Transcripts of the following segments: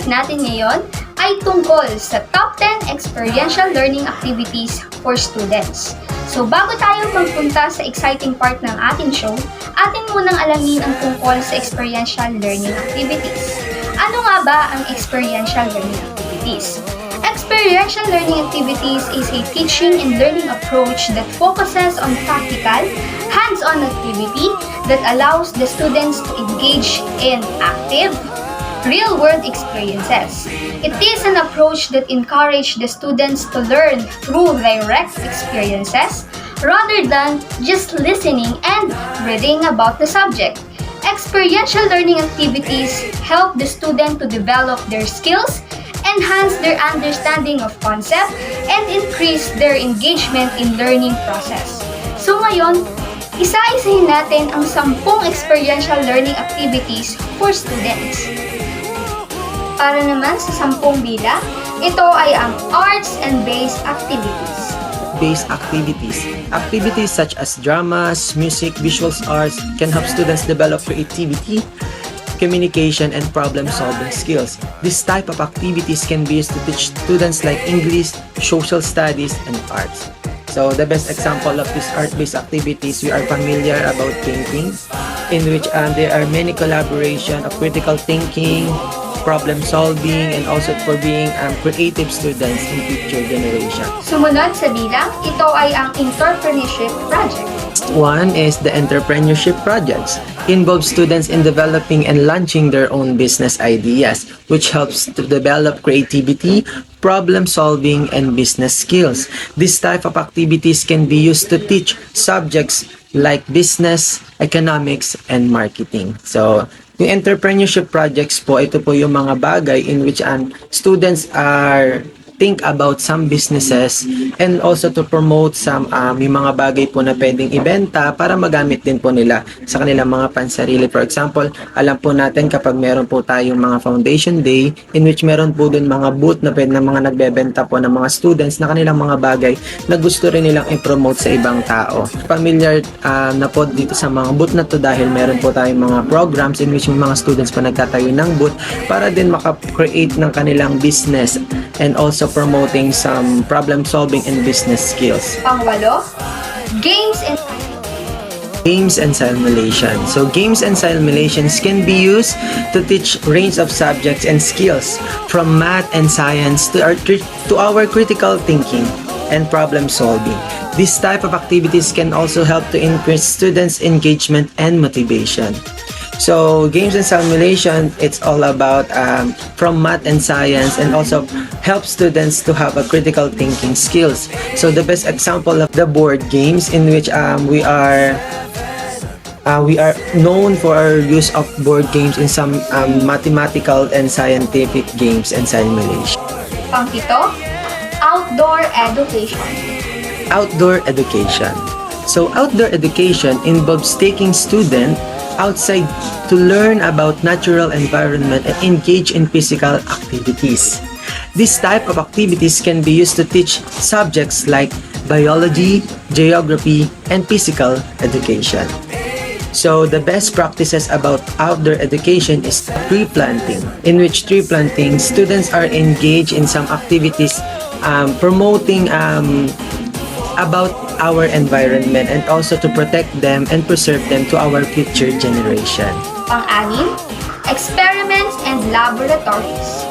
topic natin ngayon ay tungkol sa top 10 experiential learning activities for students. So bago tayo magpunta sa exciting part ng ating show, atin munang alamin ang tungkol sa experiential learning activities. Ano nga ba ang experiential learning activities? Experiential learning activities is a teaching and learning approach that focuses on practical, hands-on activity that allows the students to engage in active, real-world experiences. It is an approach that encourages the students to learn through direct experiences rather than just listening and reading about the subject. Experiential learning activities help the student to develop their skills, enhance their understanding of concept, and increase their engagement in learning process. So ngayon, isa-isahin natin ang 10 experiential learning activities for students. Para naman sa 10 bilang, ito ay ang arts and based activities. Based activities. Activities such as dramas, music, visual arts can help students develop creativity, communication, and problem-solving skills. This type of activities can be used to teach students like English, social studies, and arts. So the best example of these art-based activities, we are familiar about painting, in which there are many collaboration of critical thinking, problem solving, and also for being creative students in future generation. Sumunod sa bilang, ito ay ang entrepreneurship project. One is the entrepreneurship projects. Involve students in developing and launching their own business ideas, which helps to develop creativity, problem solving, and business skills. This type of activities can be used to teach subjects like business, economics, and marketing. So, yung entrepreneurship projects po, ito po yung mga bagay in which students are think about some businesses and also to promote some yung mga bagay po na pwedeng ibenta para magamit din po nila sa kanilang mga pansarili. For example, alam po natin kapag meron po tayong mga foundation day in which meron po dun mga booth na pwede ng mga nagbebenta po ng mga students na kanilang mga bagay na gusto rin nilang i-promote sa ibang tao. Familiar na po dito sa mga booth na to dahil meron po tayong mga programs in which mga students pa nagtatayo ng booth para din maka-create ng kanilang business and also promoting some problem solving and business skills. Pangwalo, games and simulation. So games and simulations can be used to teach range of subjects and skills from math and science to our critical thinking and problem solving. This type of activities can also help to increase students' engagement and motivation. So games and simulation, it's all about from math and science and also help students to have a critical thinking skills. So the best example of the board games in which we are known for our use of board games in some mathematical and scientific games and simulation. Pangpito, outdoor education. Outdoor education. So outdoor education involves taking students outside to learn about natural environment and engage in physical activities. This type of activities can be used to teach subjects like biology, geography, and physical education. So the best practices about outdoor education is tree planting, in which tree planting students are engaged in some activities promoting about our environment and also to protect them and preserve them to our future generation. Pang-anim, experiments and laboratories.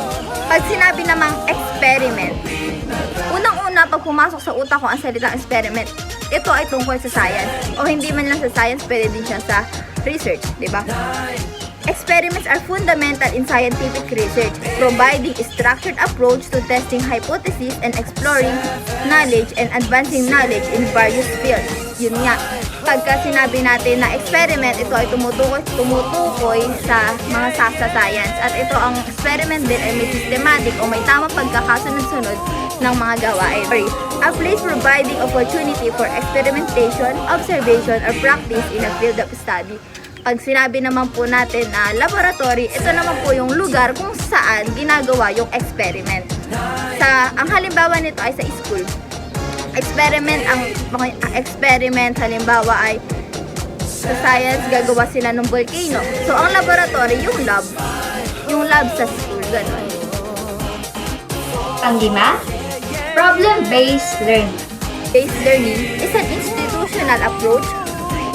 Pag sinabi namang experiment, unang-una pag pumasok sa utak ko ang salitang experiment, ito ay tungkol sa science. O hindi man lang sa science, pwede din siya sa research, di ba? Experiments are fundamental in scientific research, providing a structured approach to testing hypotheses and exploring knowledge and advancing knowledge in various fields. Yun nga, pagka sinabi natin na experiment, ito ay tumutukoy sa mga sa science. At ito ang experiment din ay may systematic o may tamang pagkakasunod-sunod ng mga gawain. A place providing opportunity for experimentation, observation, or practice in a field of study. Pag sinabi naman po natin na laboratory, ito naman po yung lugar kung saan ginagawa yung experiment. Ang halimbawa nito ay sa school. Experiment halimbawa ay sa science gagawa sila ng volcano. So ang laboratory yung lab sa school, gano'n. Pang-lima, problem-based learning. Based learning is an institutional approach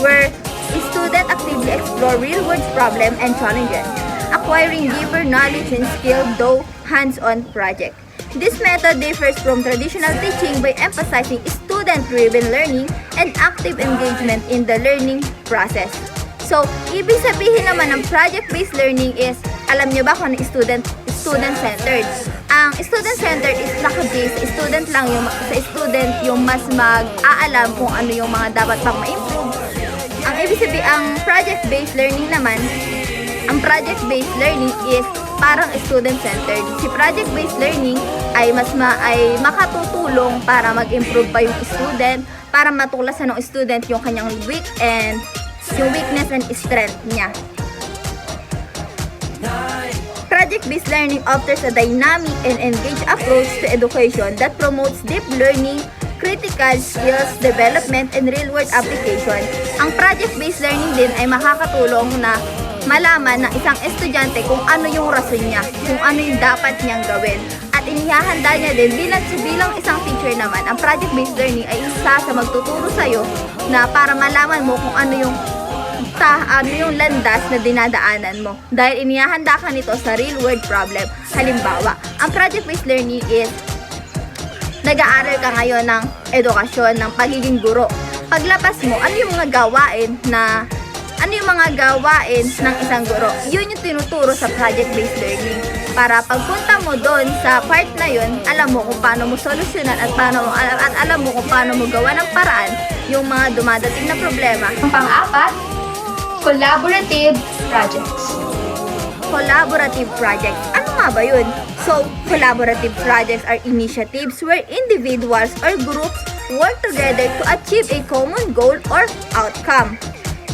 where a student actively explore real-world problems and challenges, acquiring deeper knowledge and skill through hands-on project. This method differs from traditional teaching by emphasizing student-driven learning and active engagement in the learning process. So, ibig sabihin naman ng project-based learning is, alam nyo ba kung ano student-centered? Ang student-centered is naka-base, student lang yung, sa student yung mas mag-aalam kung ano yung mga dapat pang ma-improve. Ang ibig sabihin, ang project-based learning naman, ang project-based learning is parang student-centered. Si project-based learning ay makatutulong para mag-improve pa yung student, para matuklasan ng student yung kanyang weakness and strength niya. Project-based learning offers a dynamic and engaged approach to education that promotes deep learning, critical skills development, and real-world application. Ang project-based learning din ay makakatulong na malaman ng isang estudyante kung ano yung rason niya, kung ano yung dapat niyang gawin. At inihahanda niya din bilang isang teacher naman, ang project-based learning ay isa sa magtuturo sa'yo na para malaman mo kung ano yung landas na dinadaanan mo. Dahil inihahanda ka nito sa real-world problem. Halimbawa, ang project-based learning is nag-aaral ka ngayon ng edukasyon, ng pagiging guro. Paglabas mo, ano yung mga gawain ng isang guro? Yun yung tinuturo sa project-based learning. Para pagpunta mo doon sa part na yun, alam mo kung paano mo solusyonan at alam mo kung paano mo gawa ng paraan yung mga dumadating na problema. Ang pang-apat, collaborative projects. Collaborative projects. Ano nga ba yun? So, collaborative projects are initiatives where individuals or groups work together to achieve a common goal or outcome.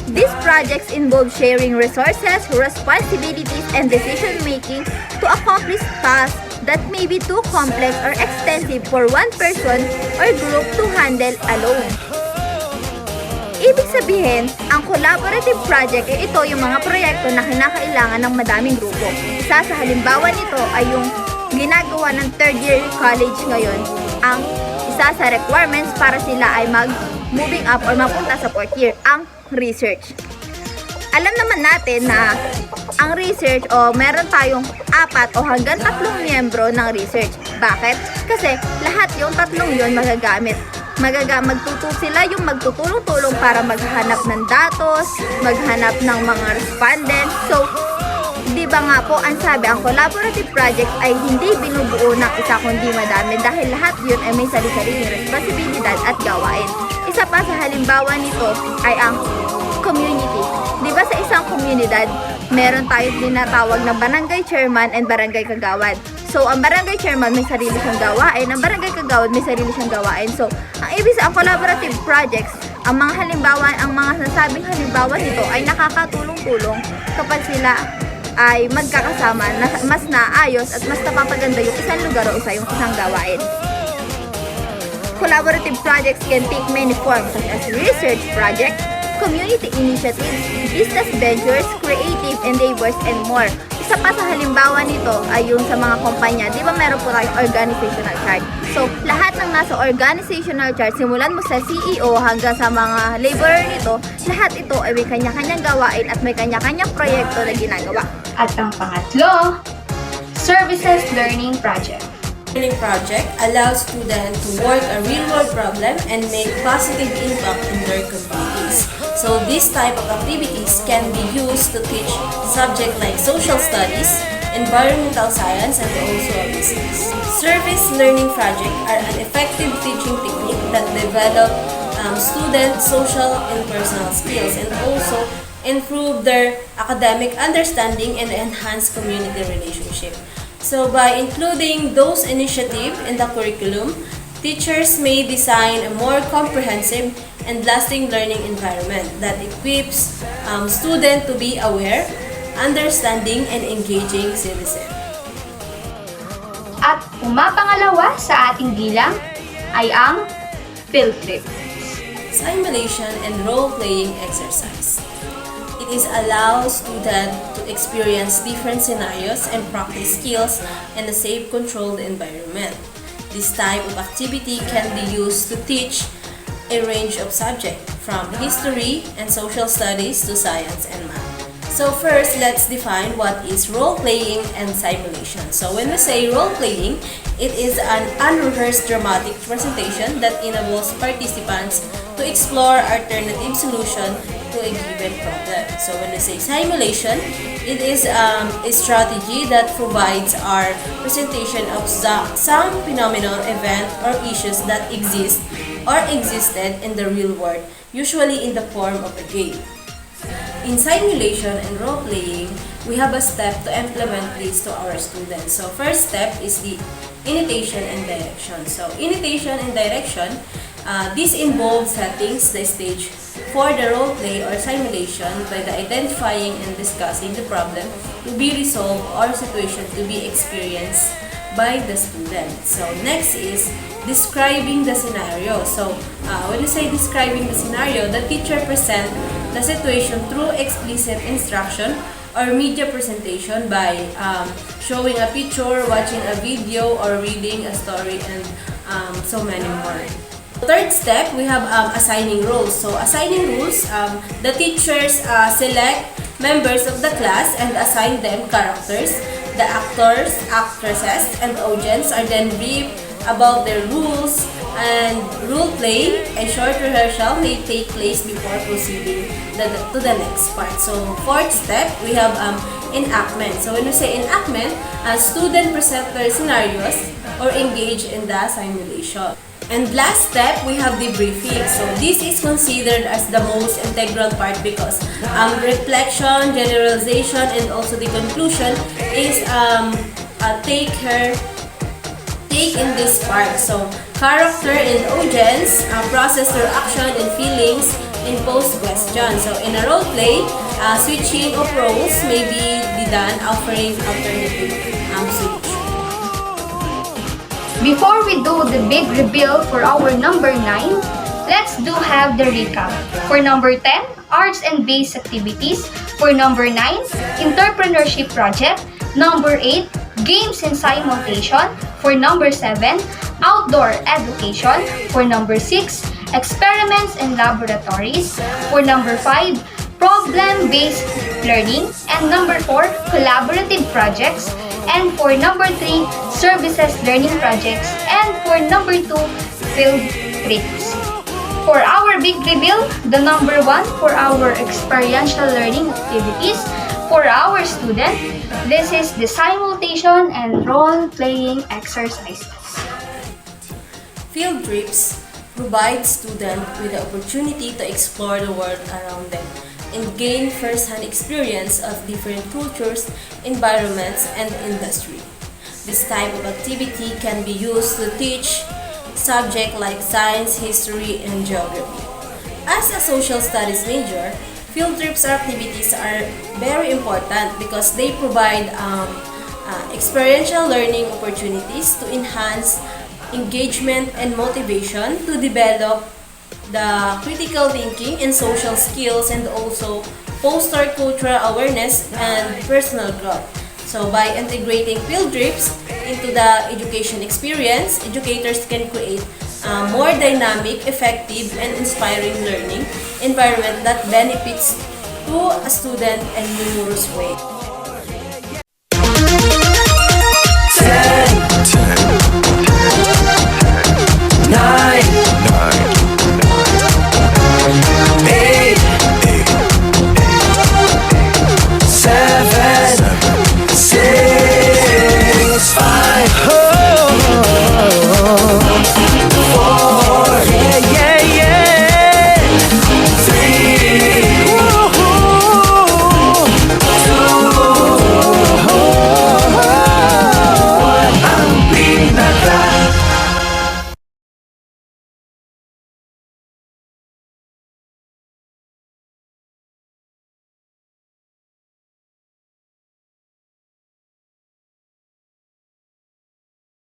These projects involve sharing resources, responsibilities, and decision-making to accomplish tasks that may be too complex or extensive for one person or group to handle alone. Ibig sabihin, ang collaborative project ay ito yung mga proyekto na kinakailangan ng madaming grupo. Isa sa halimbawa nito ay yung ginagawa ng third year college ngayon. Ang isa sa requirements para sila ay moving up or mapunta sa fourth year, ang research. Alam naman natin na ang research meron tayong 4 o hanggang 3 miyembro ng research. Bakit? Kasi lahat yung 3 yun magagamit. Sila yung magtutulong-tulong para maghanap ng datos, maghanap ng mga respondents. So, di ba nga po, ang sabi, ang collaborative project ay hindi binubuo ng isa kundi madami dahil lahat yun ay may sarili-sariling responsibilidad at gawain. Isa pa sa halimbawa nito ay ang community. Di ba sa isang komunidad, meron tayong tinatawag na barangay chairman and barangay kagawad. So, ang barangay chairman may sarili siyang gawain, ang barangay kagawad may sarili siyang gawain. So, ang ibig sa collaborative projects, ang mga nasabing halimbawa nito ay nakakatulong-tulong kapag sila ay magkakasama na mas naayos at mas napapaganda yung isang lugar o isang gawain. Collaborative projects can take many forms such as research projects, community initiatives, business ventures, creative endeavors, and more. Isa pa sa halimbawa nito ay yung sa mga kumpanya. Di ba meron po tayong organizational chart? So, lahat ng nasa organizational chart, simulan mo sa CEO hanggang sa mga laborer nito, lahat ito ay may kanya-kanyang gawain at may kanya-kanyang proyekto na ginagawa. At ang pangatlo, services learning project. Learning project allows students to work a real-world problem and make positive impact in their communities. So this type of activities can be used to teach subjects like social studies, environmental science, and also business. Service learning projects are an effective teaching technique that develop students' social and personal skills and also improve their academic understanding and enhance community relationship. So by including those initiatives in the curriculum, teachers may design a more comprehensive and lasting learning environment that equips students to be aware, understanding, and engaging citizen. At pumapangalawa sa ating bilang ay ang field trip. Simulation and role-playing exercise. It is allow students to experience different scenarios and practice skills in a safe, controlled environment. This type of activity can be used to teach a range of subjects, from history and social studies to science and math. So first, let's define what is role-playing and simulation. So when we say role-playing, it is an unrehearsed dramatic presentation that enables participants to explore alternative solutions to a given problem. So when we say simulation, it is a strategy that provides our presentation of some phenomenal event or issues that exist or existed in the real world, usually in the form of a game. In simulation and role-playing, we have a step to implement this to our students. So first step is the initiation and direction. So initiation and direction, this involves setting the stage for the role-play or simulation by the identifying and discussing the problem to be resolved or situation to be experienced by the student. So next is describing the scenario. So when you say describing the scenario, the teacher presents the situation through explicit instruction or media presentation by showing a picture, watching a video, or reading a story, and so many more. Third step, we have assigning roles. So assigning roles, the teachers select members of the class and assign them characters. The actors, actresses, and audience are then briefed about their rules and role play. A short rehearsal may take place before proceeding to the next part. So fourth step, we have enactment. So when we say enactment, a student present their scenarios or engage in the simulation. And last step, we have debriefing. So this is considered as the most integral part because reflection, generalization, and also the conclusion is take in this part. So character and audience process their action and feelings in post question. So in a role play, switching of roles may be done offering alternative solutions. Before we do the big reveal for our number 9, let's have the recap. For number 10, arts and base activities. For number 9, entrepreneurship project. Number 8, games and simulation. For number 7, outdoor education. For number 6, experiments and laboratories. For number 5, problem-based learning. And number 4, collaborative projects. And for number 3, services learning projects. And for number 2, field trips. For our big reveal, the number 1 for our experiential learning activities for our student, this is the simulation and role-playing exercises. Field trips provide students with the opportunity to explore the world around them and gain first-hand experience of different cultures, environments, and industry. This type of activity can be used to teach subjects like science, history, and geography. As a social studies major, field trips activities are very important because they provide experiential learning opportunities to enhance engagement and motivation to develop the critical thinking and social skills, and also foster cultural awareness and personal growth. So by integrating field trips into the education experience, educators can create a more dynamic, effective, and inspiring learning environment that benefits to a student in numerous ways.